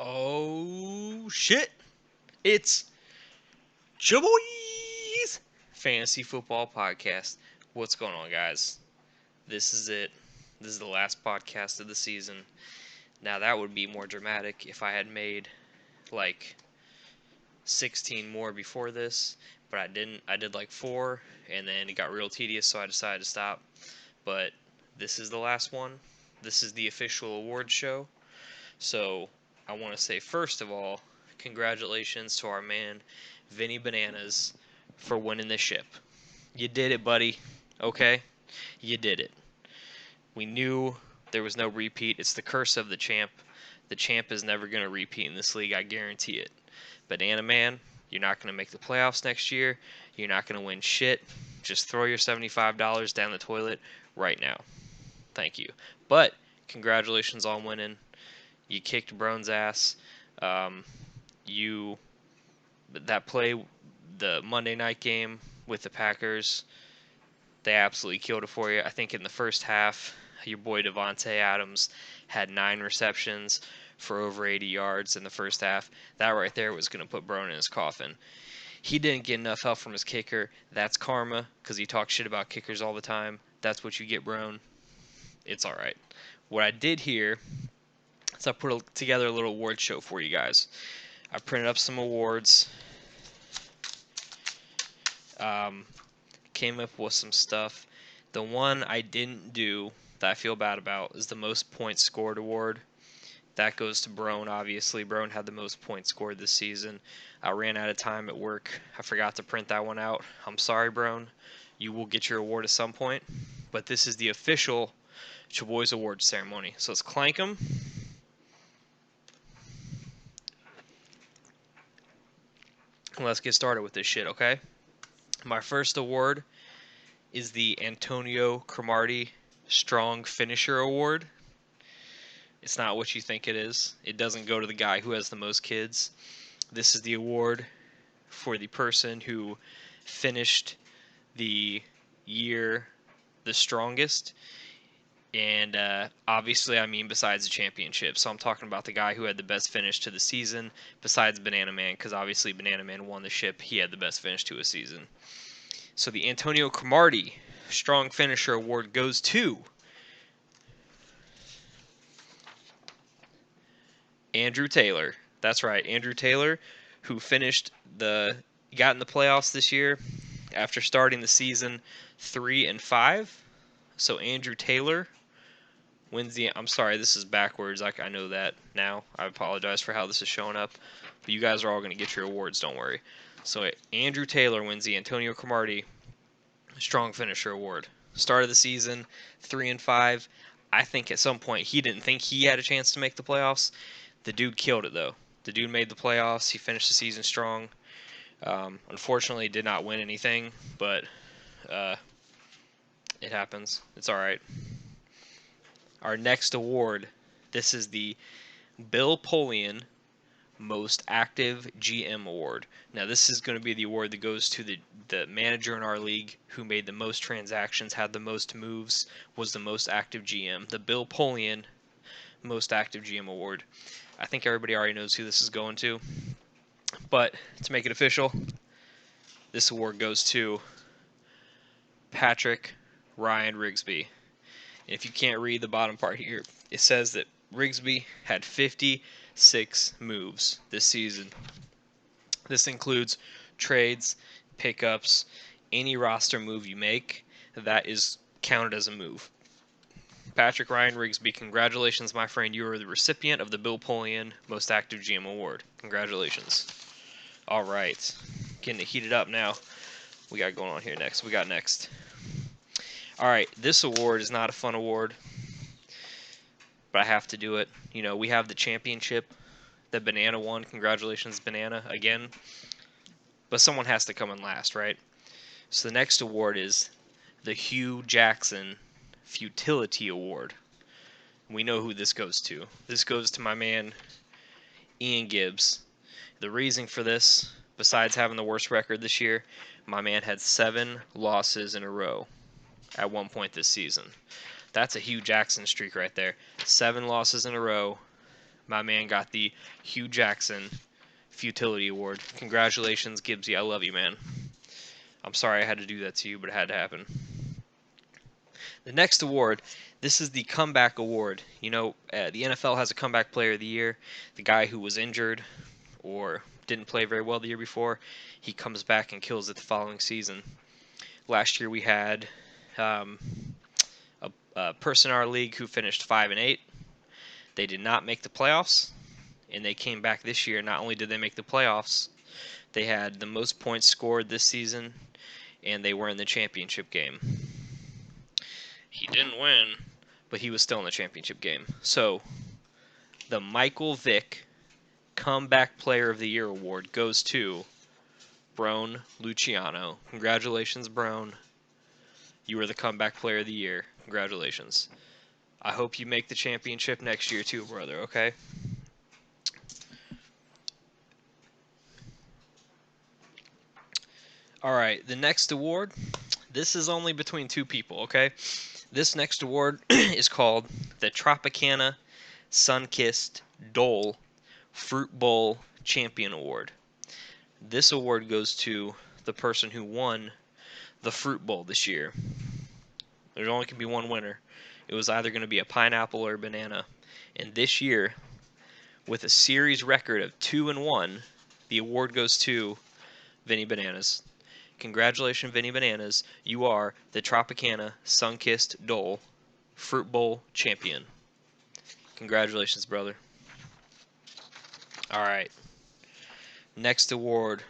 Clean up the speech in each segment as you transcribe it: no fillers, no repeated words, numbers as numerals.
Oh shit! It's Boiz Fantasy Football Podcast. What's going on, guys? This is it. This is the last podcast of the season. Now that would be more dramatic if I had made like 16 more before this, but I didn't. I did like 4, and then it got real tedious, so I decided to stop. But this is the last one. This is the official award show. So I want to say, first of all, congratulations to our man, Vinny Bananas, for winning the ship. You did it, buddy. Okay? You did it. We knew there was no repeat. It's the curse of the champ. The champ is never going to repeat in this league. I guarantee it. Banana Man, you're not going to make the playoffs next year. You're not going to win shit. Just throw your $75 down the toilet right now. Thank you. But congratulations on winning. You kicked Brown's ass. That play, the Monday night game with the Packers, they absolutely killed it for you. I think in the first half, your boy Devontae Adams had 9 receptions for over 80 yards in the first half. That right there was going to put Brown in his coffin. He didn't get enough help from his kicker. That's karma, because he talks shit about kickers all the time. That's what you get, Brown. It's all right. What I did here is I put together a little award show for you guys. I printed up some awards. Came up with some stuff. The one I didn't do that I feel bad about is the most points scored award. That goes to Brown, obviously. Brown had the most points scored this season. I ran out of time at work. I forgot to print that one out. I'm sorry, Brown. You will get your award at some point. But this is the official Boiz Award ceremony. So let's clank them. Let's get started with this shit, okay? My first award is the Antonio Cromartie Strong Finisher Award. It's not what you think it is. It doesn't go to the guy who has the most kids. This is the award for the person who finished the year the strongest. And obviously, I mean besides the championship. So I'm talking about the guy who had the best finish to the season besides Banana Man, because obviously Banana Man won the ship. He had the best finish to a season. So the Antonio Cromartie Strong Finisher Award goes to Andrew Taylor. That's right, Andrew Taylor, who got in the playoffs this year after starting the season 3-5. So Andrew Taylor wins the. I'm sorry, this is backwards. I know that now. I apologize for how this is showing up, but you guys are all going to get your awards. Don't worry. So Andrew Taylor wins the Antonio Cromartie Strong Finisher Award. Start of the season 3-5. I think at some point he didn't think he had a chance to make the playoffs. The dude killed it though. The dude made the playoffs. He finished the season strong. Unfortunately, did not win anything, but it happens. It's all right. Our next award, this is the Bill Polian Most Active GM Award. Now, this is going to be the award that goes to the manager in our league who made the most transactions, had the most moves, was the most active GM. The Bill Polian Most Active GM Award. I think everybody already knows who this is going to. But to make it official, this award goes to Patrick Ryan Rigsby. And if you can't read the bottom part here, it says that Rigsby had 56 moves this season. This includes trades, pickups, any roster move you make, that is counted as a move. Patrick Ryan Rigsby, congratulations, my friend. You are the recipient of the Bill Polian Most Active GM Award. Congratulations. All right. Getting it heated up now. We got going on here next. All right. This award is not a fun award, but I have to do it. You know, we have the championship that Banana won. Congratulations, Banana, again. But someone has to come in last, right? So the next award is the Hugh Jackson Futility Award. We know who this goes to. This goes to my man, Ian Gibbs. The reason for this, besides having the worst record this year, my man had 7 losses in a row at one point this season. That's a Hugh Jackson streak right there. 7 losses in a row. My man got the Hugh Jackson Futility Award. Congratulations, Gibbsy. I love you, man. I'm sorry I had to do that to you, but it had to happen. The next award, this is the Comeback Award. You know, the NFL has a Comeback Player of the Year. The guy who was injured or didn't play very well the year before, he comes back and kills it the following season. Last year we had a person in our league who finished 5-8. They did not make the playoffs, and they came back this year. Not only did they make the playoffs, they had the most points scored this season, and they were in the championship game. He didn't win, but he was still in the championship game. So, the Michael Vick Comeback Player of the Year award goes to Brone Luciano. Congratulations, Brone. You were the Comeback Player of the Year. Congratulations. I hope you make the championship next year too, brother, okay? All right, the next award, this is only between two people, okay? This next award is called the Tropicana Sunkissed Dole Fruit Bowl Champion Award. This award goes to the person who won the Fruit Bowl this year. There only can be one winner. It was either going to be a pineapple or a banana. And this year, with a series record of 2-1, the award goes to Vinny Bananas. Congratulations, Vinny Bananas. You are the Tropicana Sunkissed Dole Fruit Bowl champion. Congratulations, brother. All right. Next award.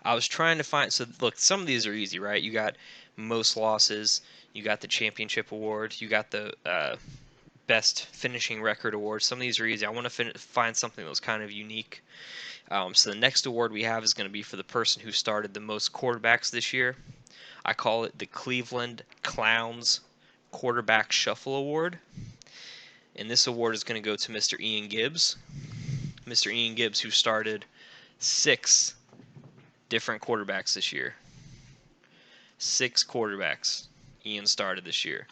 I was trying to find. So, look, some of these are easy, right? You got most losses. You got the championship award. You got the best finishing record award. Some of these are easy. I want to find something that was kind of unique. So the next award we have is going to be for the person who started the most quarterbacks this year. I call it the Cleveland Clowns Quarterback Shuffle Award. And this award is going to go to Mr. Ian Gibbs. Mr. Ian Gibbs, who started 6 different quarterbacks this year. 6 quarterbacks Ian started this year.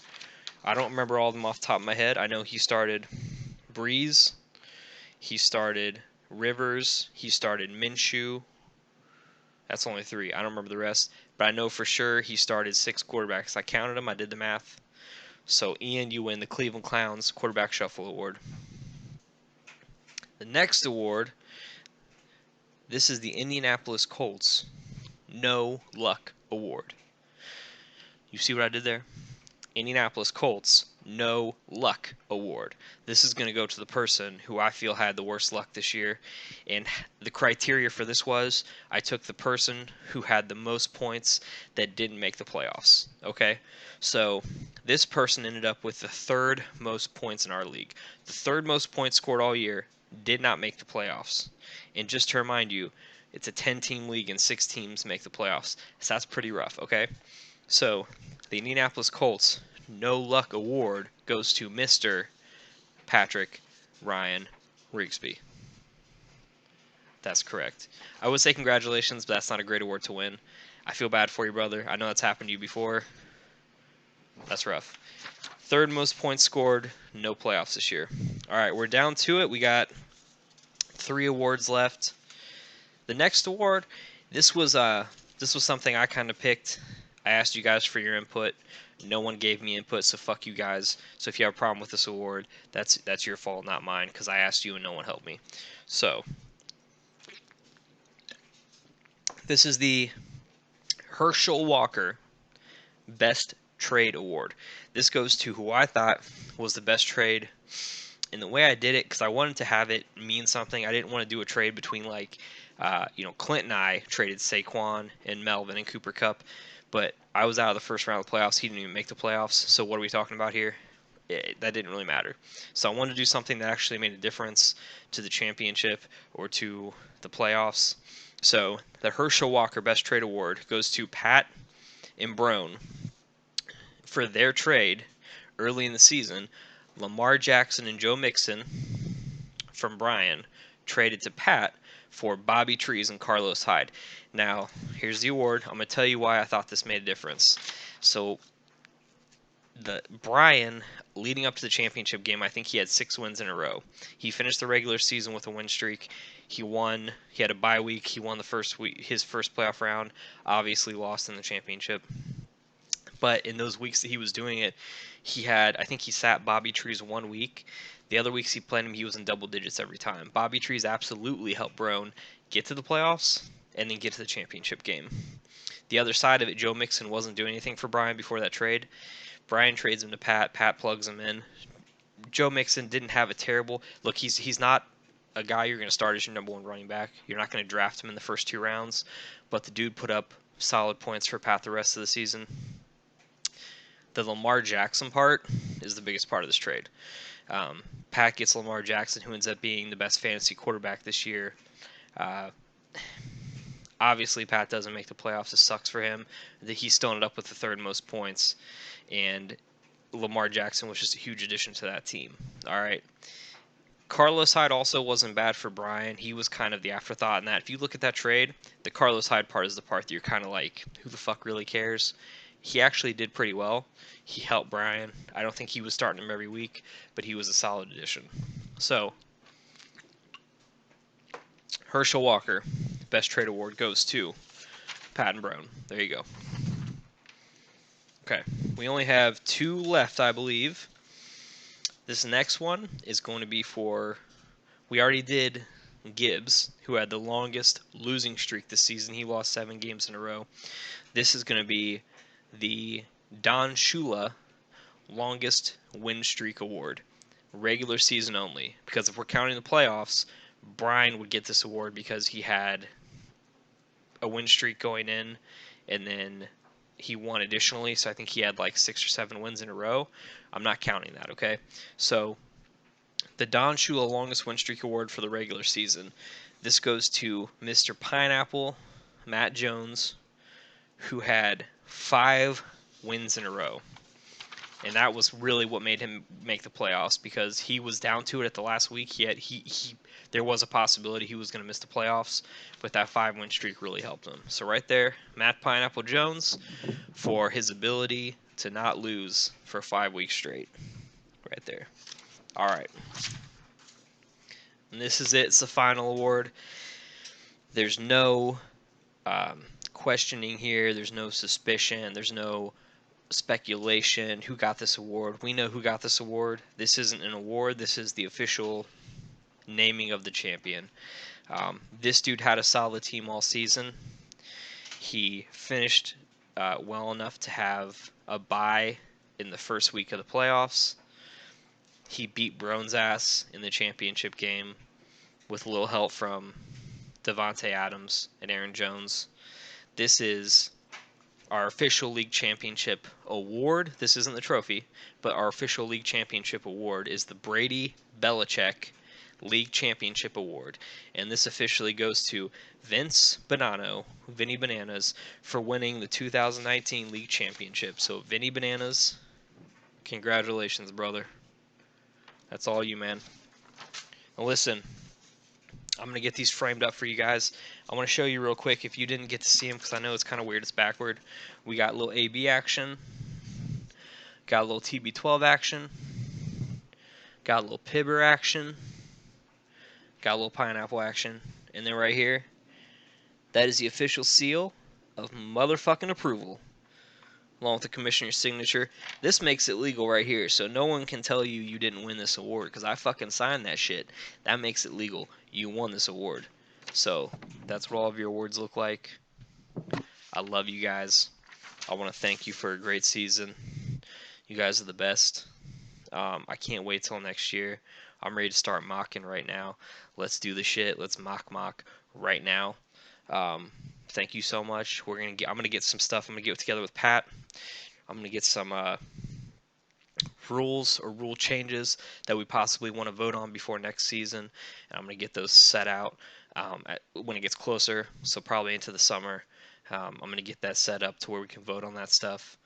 I don't remember all of them off the top of my head. I know he started Breeze. He started Rivers. He started Minshew. That's only 3. I don't remember the rest. But I know for sure he started 6 quarterbacks. I counted them. I did the math. So, Ian, you win the Cleveland Clowns Quarterback Shuffle Award. The next award, this is the Indianapolis Colts No Luck Award. You see what I did there? Indianapolis Colts No Luck Award. This is going to go to the person who I feel had the worst luck this year. And the criteria for this was I took the person who had the most points that didn't make the playoffs. Okay? So this person ended up with the 3rd most points in our league. The 3rd most points scored all year, did not make the playoffs. And just to remind you, it's a 10-team league and 6 teams make the playoffs. So that's pretty rough, okay? So the Indianapolis Colts No Luck Award goes to Mr. Patrick Ryan Rigsby. That's correct. I would say congratulations, but that's not a great award to win. I feel bad for you, brother. I know that's happened to you before. That's rough. 3rd most points scored, no playoffs this year. All right, we're down to it. We got 3 awards left. The next award, this was something I kind of picked. I asked you guys for your input. No one gave me input, so fuck you guys. So if you have a problem with this award, that's your fault, not mine, because I asked you and no one helped me. So this is the Herschel Walker Best Trade Award. This goes to who I thought was the best trade. And the way I did it, because I wanted to have it mean something, I didn't want to do a trade between Clint and I traded Saquon and Melvin and Cooper Kupp, but I was out of the first round of the playoffs. He didn't even make the playoffs. So what are we talking about here? That didn't really matter. So I wanted to do something that actually made a difference to the championship or to the playoffs. So the Herschel Walker Best Trade Award goes to Pat and Brone for their trade early in the season. Lamar Jackson and Joe Mixon from Brian traded to Pat for Bobby Trees and Carlos Hyde. Now, here's the award. I'm going to tell you why I thought this made a difference. So, the Brian, leading up to the championship game, I think he had 6 wins in a row. He finished the regular season with a win streak. He won. He had a bye week. He won the first week, his first playoff round. Obviously lost in the championship. But in those weeks that he was doing it, I think he sat Bobby Trees 1 week. The other weeks he played him, he was in double digits every time. Bobby Trees absolutely helped Brown get to the playoffs and then get to the championship game. The other side of it, Joe Mixon wasn't doing anything for Brian before that trade. Brian trades him to Pat. Pat plugs him in. Joe Mixon didn't have a terrible look. He's not a guy you're going to start as your number 1 running back. You're not going to draft him in the first 2 rounds. But the dude put up solid points for Pat the rest of the season. The Lamar Jackson part is the biggest part of this trade. Pat gets Lamar Jackson, who ends up being the best fantasy quarterback this year. Obviously, Pat doesn't make the playoffs. It sucks for him. He's still ended up with the 3rd most points. And Lamar Jackson was just a huge addition to that team. All right. Carlos Hyde also wasn't bad for Brian. He was kind of the afterthought in that. If you look at that trade, the Carlos Hyde part is the part that you're kind of like, who the fuck really cares? He actually did pretty well. He helped Brian. I don't think he was starting him every week, but he was a solid addition. So, Herschel Walker, best trade award goes to Pat and Brown. There you go. Okay, we only have 2 left, I believe. This next one is going to be for, we already did Gibbs, who had the longest losing streak this season. He lost 7 games in a row. This is going to be the Don Shula longest win streak award. Regular season only. Because if we're counting the playoffs, Brian would get this award because he had a win streak going in, and then he won additionally, so I think he had like 6 or 7 wins in a row. I'm not counting that, okay? So, the Don Shula longest win streak award for the regular season. This goes to Mr. Pineapple, Matt Jones, who had 5 wins in a row. And that was really what made him make the playoffs, because he was down to it at the last week. There was a possibility he was going to miss the playoffs, but that 5-win streak really helped him. So right there, Matt Pineapple Jones for his ability to not lose for 5 weeks straight. Right there. All right. And this is it. It's the final award. There's no questioning here. There's no suspicion. There's no speculation who got this award. We know who got this award. This isn't an award. This is the official naming of the champion. This dude had a solid team all season. He finished well enough to have a bye in the first week of the playoffs. He beat Brown's ass in the championship game with a little help from Devontae Adams and Aaron Jones. This is our official league championship award. This isn't the trophy, but our official league championship award is the Brady Belichick League Championship Award. And this officially goes to Vinny Bananas, for winning the 2019 League Championship. So, Vinny Bananas, congratulations, brother. That's all you, man. Now, listen, I'm going to get these framed up for you guys. I want to show you real quick, if you didn't get to see them, because I know it's kind of weird, it's backward. We got a little AB action. Got a little TB12 action. Got a little Pibber action. Got a little pineapple action. And then right here, that is the official seal of motherfucking approval, along with the commissioner's signature. This makes it legal right here, so no one can tell you didn't win this award, because I fucking signed that shit. That makes it legal. You won this award. So, that's what all of your awards look like. I love you guys. I want to thank you for a great season. You guys are the best. I can't wait till next year. I'm ready to start mocking right now. Let's do the shit. Let's mock right now. Thank you so much. I'm gonna get some stuff. I'm gonna get together with Pat. I'm gonna get some rules or rule changes that we possibly want to vote on before next season, and I'm gonna get those set out when it gets closer. So probably into the summer. I'm gonna get that set up to where we can vote on that stuff.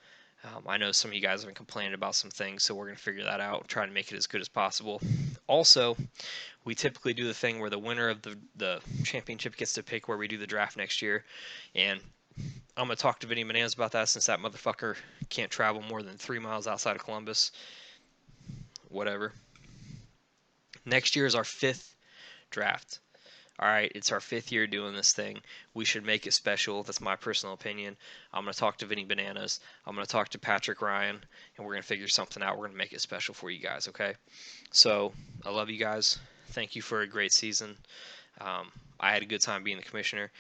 I know some of you guys have been complaining about some things, so we're going to figure that out, try to make it as good as possible. Also, we typically do the thing where the winner of the championship gets to pick where we do the draft next year, and I'm gonna talk to Vinny Bananas about that since that motherfucker can't travel more than 3 miles outside of Columbus. Whatever. Next year is our 5th draft. All right, it's our 5th year doing this thing. We should make it special. That's my personal opinion. I'm going to talk to Vinny Bananas. I'm going to talk to Patrick Ryan, and we're going to figure something out. We're going to make it special for you guys, okay? So, I love you guys. Thank you for a great season. I had a good time being the commissioner.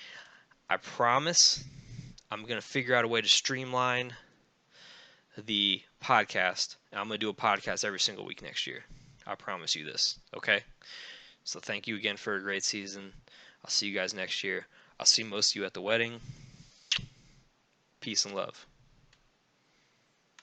I promise I'm going to figure out a way to streamline the podcast. I'm going to do a podcast every single week next year. I promise you this, okay? So thank you again for a great season. I'll see you guys next year. I'll see most of you at the wedding. Peace and love.